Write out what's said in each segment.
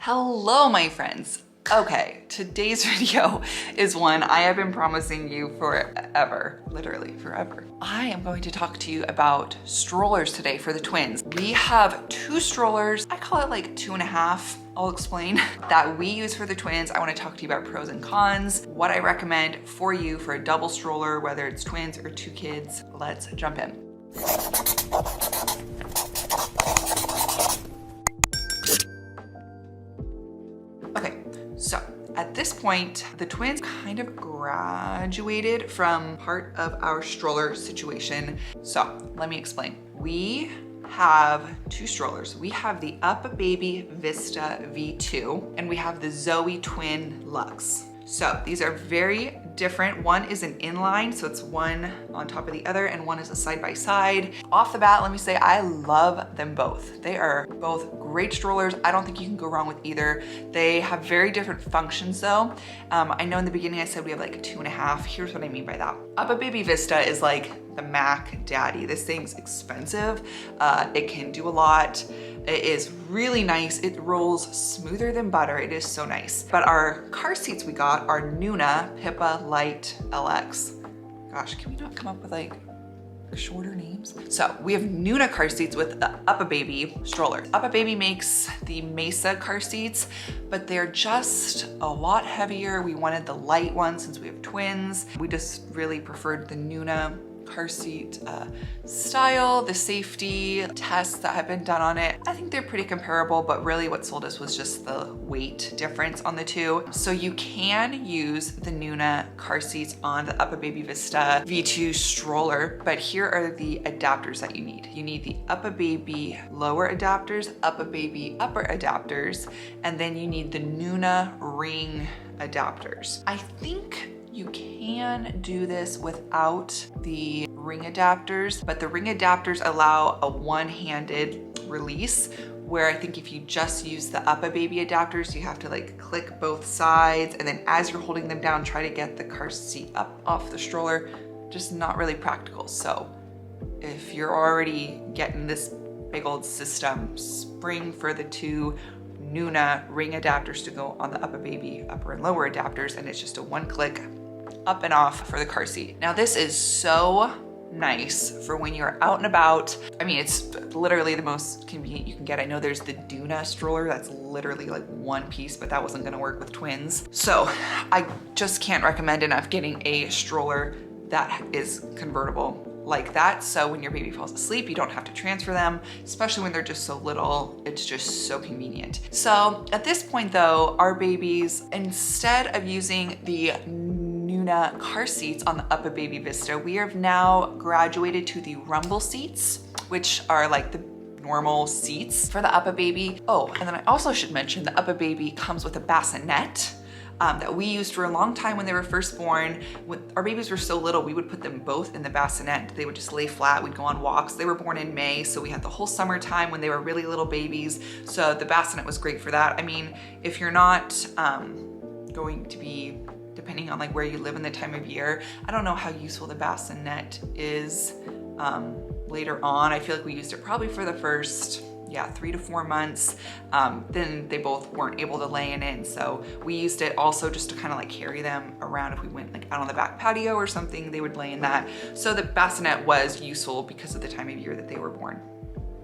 Hello, my friends. Okay, today's video is one I have been promising you forever, literally forever. I am going to talk to you about strollers today for the twins. We have two strollers. I call it like 2.5. I'll explain that we use for the twins. I want to talk to you about pros and cons, what I recommend for you for a double stroller, whether it's twins or two kids. Let's jump in. Okay, so at this point, the twins kind of graduated from part of our stroller situation. So let me explain. We have two strollers. We have the UPPABABY VISTA V2 and we have the Zoe Twin Lux. So these are very different. One is an inline, so it's one on top of the other, and one is a side-by-side. Off the bat, let me say I love them both. They are both great strollers. I don't think you can go wrong with either. They have very different functions though. I know in the beginning I said we have like a 2.5. Here's what I mean by that. UPPABABY VISTA is like the Mac Daddy. This thing's expensive. It can do a lot. It is really nice. It rolls smoother than butter. It is so nice. But our car seats we got are Nuna Pippa Light LX. Gosh, can we not come up with like shorter names? So we have Nuna car seats with the UPPABABY stroller. UPPABABY makes the Mesa car seats, but they're just a lot heavier. We wanted the light one since we have twins. We just really preferred the Nuna car seat style. The safety tests that have been done on it, I think they're pretty comparable, but really what sold us was just the weight difference on the two. So you can use the Nuna car seats on the UPPABABY VISTA V2 stroller, but here are the adapters that you need. You need the UPPABABY lower adapters, UPPABABY upper adapters, and then you need the Nuna ring adapters. I think you can do this without the ring adapters, but the ring adapters allow a one-handed release, where I think if you just use the UPPABABY adapters, you have to like click both sides, and then as you're holding them down, try to get the car seat up off the stroller. Just not really practical. So if you're already getting this big old system, spring for the two Nuna ring adapters to go on the UPPABABY upper and lower adapters, and it's just a one-click up and off for the car seat. Now this is so nice for when you're out and about. I mean, it's literally the most convenient you can get. I know there's the Duna stroller that's literally like one piece, but that wasn't gonna work with twins. So I just can't recommend enough getting a stroller that is convertible like that. So when your baby falls asleep, you don't have to transfer them, especially when they're just so little. It's just so convenient. So at this point though, our babies, instead of using the Nuna car seats on the UPPABABY VISTA, we have now graduated to the rumble seats, which are like the normal seats for the UPPABABY. Oh, and then I also should mention the UPPABABY comes with a bassinet that we used for a long time when they were first born. When our babies were so little, we would put them both in the bassinet. They would just lay flat, we'd go on walks. They were born in May, so we had the whole summertime when they were really little babies. So the bassinet was great for that. I mean, if you're not going to be, depending on like where you live in the time of year, I don't know how useful the bassinet is later on. I feel like we used it probably for the first 3 to 4 months. Then they both weren't able to lay in it. So we used it also just to kind of like carry them around. If we went like out on the back patio or something, they would lay in that. So the bassinet was useful because of the time of year that they were born.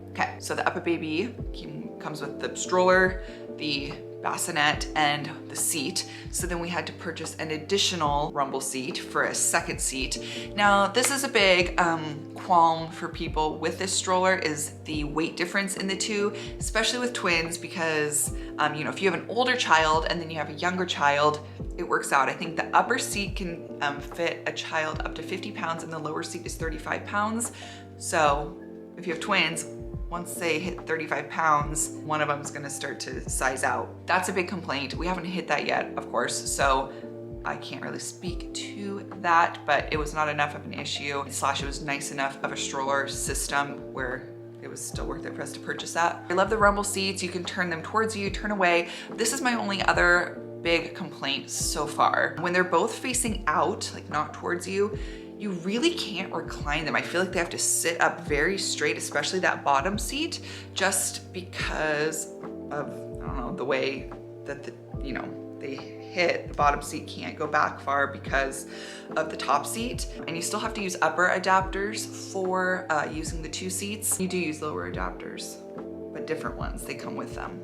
Okay, so the UPPABABY comes with the stroller, the bassinet, and the seat. So then we had to purchase an additional rumble seat for a second seat. Now this is a big qualm for people with this stroller, is the weight difference in the two, especially with twins, because you know, if you have an older child and then you have a younger child, it works out. I think the upper seat can fit a child up to 50 pounds and the lower seat is 35 pounds. So if you have twins, once they hit 35 pounds, one of them is gonna start to size out. That's a big complaint. We haven't hit that yet, of course, so I can't really speak to that, but it was not enough of an issue, / it was nice enough of a stroller system where it was still worth it for us to purchase that. I love the rumble seats. You can turn them towards you, turn away. This is my only other big complaint so far. When they're both facing out, like not towards you, you really can't recline them. I feel like they have to sit up very straight, especially that bottom seat, just because of, I don't know, the way that they hit, the bottom seat can't go back far because of the top seat. And you still have to use upper adapters for using the 2 seats. You do use lower adapters, but different ones, they come with them.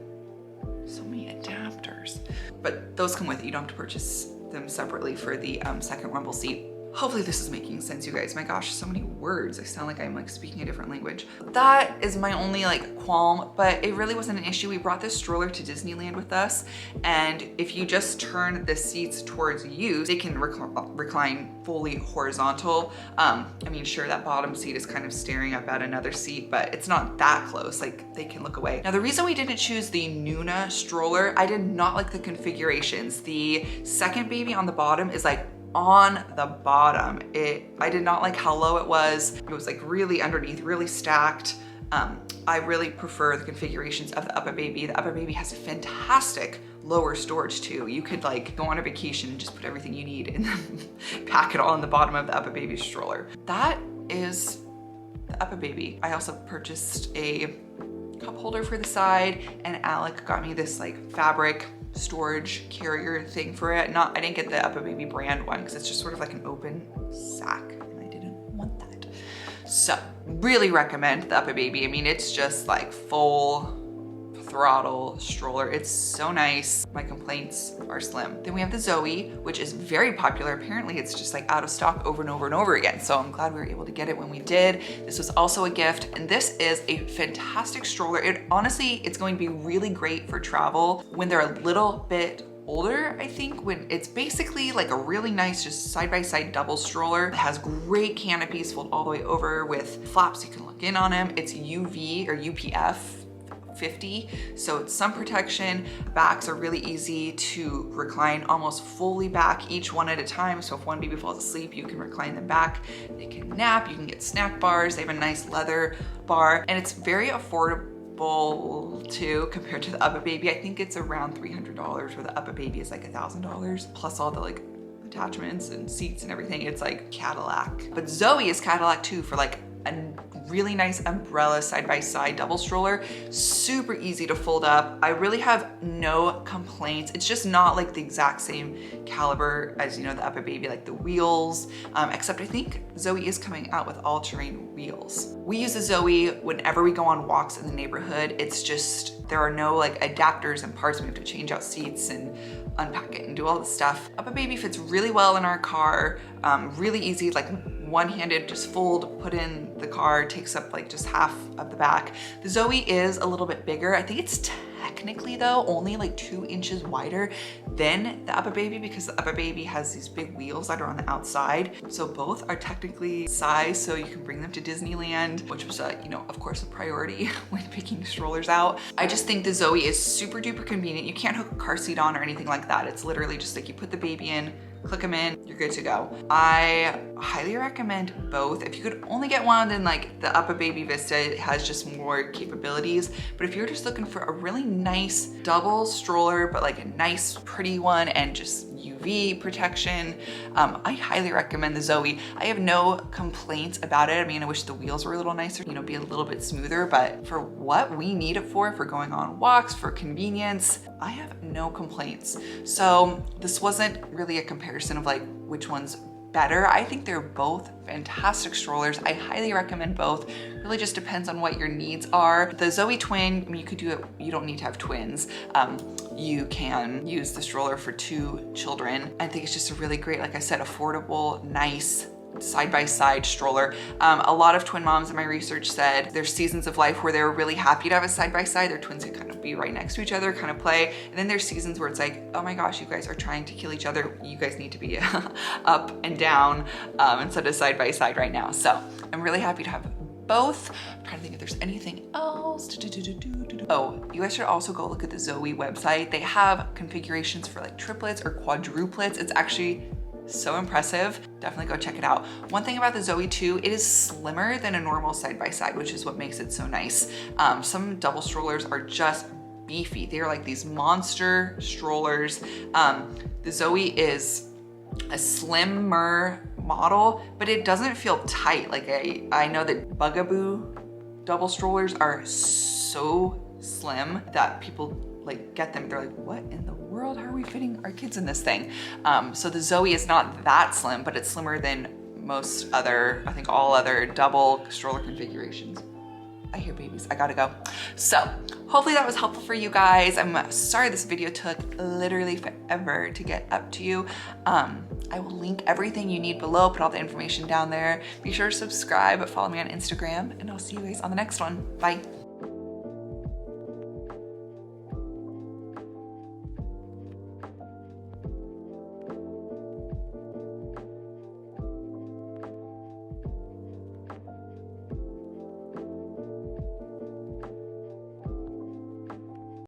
So many adapters. But those come with it, you don't have to purchase them separately for the second rumble seat. Hopefully this is making sense, you guys. My gosh, so many words. I sound like I'm like speaking a different language. That is my only like qualm, but it really wasn't an issue. We brought this stroller to Disneyland with us, and if you just turn the seats towards you, they can recline fully horizontal. I mean, sure, that bottom seat is kind of staring up at another seat, but it's not that close, like they can look away. Now, the reason we didn't choose the Nuna stroller, I did not like the configurations. The second baby on the bottom is like on the bottom. I did not like how low it was. It was like really underneath, really stacked. I really prefer the configurations of the UPPABABY. The UPPABABY has fantastic lower storage too. You could like go on a vacation and just put everything you need and then pack it all in the bottom of the UPPABABY stroller. That is the UPPABABY. I also purchased a cup holder for the side, and Alec got me this like fabric storage carrier thing for it. I didn't get the UPPABABY brand one because it's just sort of like an open sack, and I didn't want that. So really recommend the UPPABABY. I mean, it's just like full throttle stroller. It's so nice. My complaints are slim. Then we have the Zoe, which is very popular. Apparently it's just like out of stock over and over and over again. So I'm glad we were able to get it when we did. This was also a gift, and this is a fantastic stroller. Honestly, it's going to be really great for travel when they're a little bit older. I think when it's basically like a really nice just side-by-side double stroller. It has great canopies fold all the way over with flaps you can look in on them. It's UV or UPF 50, so it's sun protection. Backs are really easy to recline almost fully back, each one at a time. So if one baby falls asleep, you can recline them back. They can nap, you can get snack bars. They have a nice leather bar, and it's very affordable too compared to the UPPABABY. I think it's around $300, where the UPPABABY is like $1,000 plus all the like attachments and seats and everything. It's like Cadillac. But Zoe is Cadillac too, for like a really nice umbrella side-by-side double stroller. Super easy to fold up. I really have no complaints. It's just not like the exact same caliber as, you know, the UPPABABY, like the wheels, except I think Zoe is coming out with all-terrain wheels. We use the Zoe whenever we go on walks in the neighborhood. It's just, there are no like adapters and parts. We have to change out seats and unpack it and do all this stuff. UPPABABY fits really well in our car. Really easy, like one-handed, just fold, put in the car, takes up like just half of the back. The Zoe is a little bit bigger. I think it's technically though only like 2 inches wider than the UPPABABY, because the UPPABABY has these big wheels that are on the outside. So both are technically size, so you can bring them to Disneyland, which was you know, of course, a priority when picking strollers out. I just think the Zoe is super duper convenient. You can't hook a car seat on or anything like that. It's literally just like you put the baby in, click them in, you're good to go. I highly recommend both. If you could only get one, then like the UPPABABY Vista has just more capabilities. But if you're just looking for a really nice double stroller, but like a nice pretty one and just UV protection, I highly recommend the Zoe. I have no complaints about it. I mean, I wish the wheels were a little nicer, you know, be a little bit smoother, but for what we need it for going on walks, for convenience, I have no complaints. So this wasn't really a comparison of like which one's better. I think they're both fantastic strollers. I highly recommend both. Really just depends on what your needs are. The Zoe Twin, I mean, you could do it, you don't need to have twins. You can use the stroller for 2 children. I think it's just a really great, like I said, affordable, nice, side-by-side stroller. A lot of twin moms in my research said there's seasons of life where they're really happy to have a side-by-side. Their twins can kind of be right next to each other, kind of play. And then there's seasons where it's like, oh my gosh, you guys are trying to kill each other. You guys need to be up and down instead of side-by-side right now. So I'm really happy to have both. I'm trying to think if there's anything else. Oh, you guys should also go look at the Zoe website. They have configurations for like triplets or quadruplets. It's actually so impressive. Definitely go check it out. One thing about the Zoe too, it is slimmer than a normal side-by-side, which is what makes it so nice. Some double strollers are just beefy. They're like these monster strollers. The Zoe is a slimmer model, but it doesn't feel tight. Like I know that Bugaboo double strollers are so slim that people like get them, they're like, what in the world, how are we fitting our kids in this thing? So the Zoe is not that slim, but it's slimmer than most other, I think all other double stroller configurations. I hear babies, I gotta go. So hopefully that was helpful for you guys. I'm sorry this video took literally forever to get up to you. I will link everything you need below, put all the information down there. Be sure to subscribe, follow me on Instagram, and I'll see you guys on the next one. Bye.